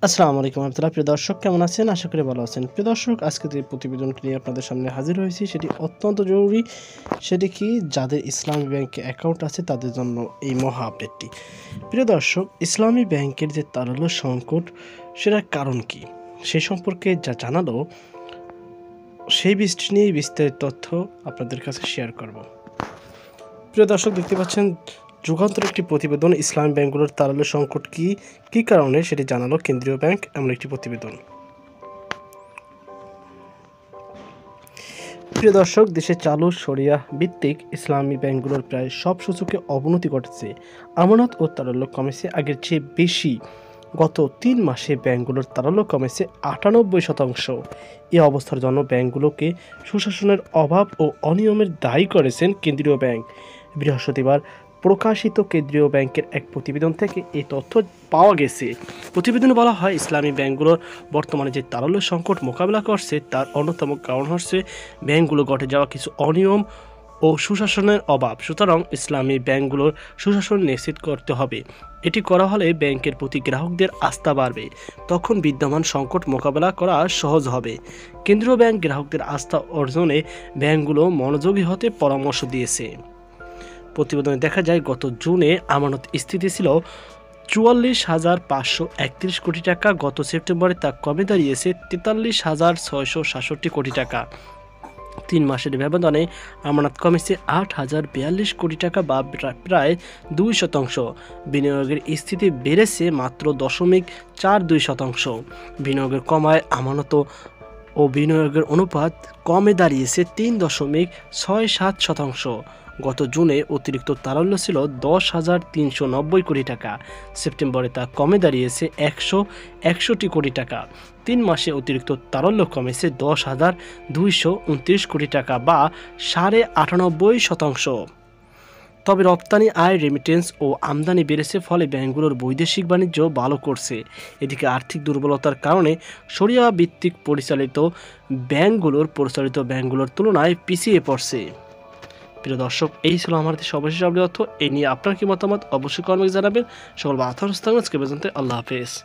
আসসালামু আলাইকুম রহমতুল্লাহ। প্রিয় দর্শক, কেমন আছেন? আশা করি ভালো আছেন। প্রিয় দর্শক, আজকে যে প্রতিবেদনটি নিয়ে আপনাদের সামনে হাজির হয়েছি সেটি অত্যন্ত জরুরি। সেটি কি, যাদের ইসলামী ব্যাংকে অ্যাকাউন্ট আছে তাদের জন্য এই মহা আপডেটটি। প্রিয় দর্শক, ইসলামী ব্যাংকের যে তারল্য সংকট, সেটার কারণ কি সে সম্পর্কে যা জানালো, সেই বিষয়টি নিয়ে বিস্তারিত তথ্য আপনাদের কাছে শেয়ার করব। প্রিয় দর্শক, দেখতে পাচ্ছেন যুগান্তর একটি প্রতিবেদন, ইসলামী ব্যাংকগুলোর তারল্য সংকট কী কারণে সেটি জানালো কেন্দ্রীয় ব্যাংক, এমন একটি প্রতিবেদন। প্রিয় দর্শক, দেশে চালু শরিয়া ভিত্তিক ইসলামী ব্যাংকগুলোর প্রায় সব সূচকে অবনতি ঘটেছে। আমানত ও তারল্য কমেছে আগের চেয়ে বেশি। গত ৩ মাসে ব্যাংকগুলোর তারল্য কমেছে ৯৮%। এই অবস্থার জন্য ব্যাংকগুলোকে সুশাসনের অভাব ও অনিয়মের দায়ী করেছেন কেন্দ্রীয় ব্যাংক। বৃহস্পতিবার প্রকাশিত কেন্দ্রীয় ব্যাংকের এক প্রতিবেদন থেকে এই তথ্য পাওয়া গেছে। প্রতিবেদনে বলা হয়, ইসলামী ব্যাংকগুলোর বর্তমানে যে তারল্য সংকট মোকাবেলা করছে তার অন্যতম কারণ হচ্ছে ব্যাংকগুলো ঘটে যাওয়া কিছু অনিয়ম ও সুশাসনের অভাব। সুতরাং ইসলামী ব্যাংকগুলোর সুশাসন নিশ্চিত করতে হবে। এটি করা হলে ব্যাংকের প্রতি গ্রাহকদের আস্থা বাড়বে। তখন বিদ্যমান সংকট মোকাবেলা করা সহজ হবে। কেন্দ্রীয় ব্যাংক গ্রাহকদের আস্থা অর্জনে ব্যাংকগুলো মনোযোগী হতে পরামর্শ দিয়েছে। প্রতিবেদনে দেখা যায়, গত জুনে আমানত স্থিতি ছিল ৪৪,৫৩১ কোটি টাকা। গত সেপ্টেম্বরে তা কমে দাঁড়িয়েছে ৪৩,৬৬৭ কোটি টাকা। ৩ মাসের ব্যবধানে আমানত কমেছে ৮,০৪২ কোটি টাকা বা প্রায় ২%। বিনিয়োগের স্থিতি বেড়েছে মাত্র ০.৪২%। বিনিয়োগের কমায় আমানত ও বিনিয়োগের অনুপাত কমে দাঁড়িয়েছে ৩.৬৭%। গত জুনে অতিরিক্ত তারল্য ছিল ১০,৩৯০ কোটি টাকা। সেপ্টেম্বরে তা কমে দাঁড়িয়েছে ১৬১ কোটি টাকা। ৩ মাসে অতিরিক্ত তারল্য কমেছে ১০,২২৯ কোটি টাকা বা ৯.৫%। তবে রপ্তানি আয়, রেমিটেন্স ও আমদানি বেড়েছে, ফলে ব্যাংকগুলোর বৈদেশিক বাণিজ্য ভালো করছে। এদিকে আর্থিক দুর্বলতার কারণে শরিয়া ভিত্তিক পরিচালিত ব্যাংকগুলোর তুলনায় পিছিয়ে পড়ছে। প্রিয় দর্শক, এই ছিল আমাদের সর্বশেষ আপডেট তথ্য। এই নিয়ে আপনার কি মতামত অবশ্যই কমেন্টে জানাবেন। সকল বার্তা আল্লাহ হাফেজ।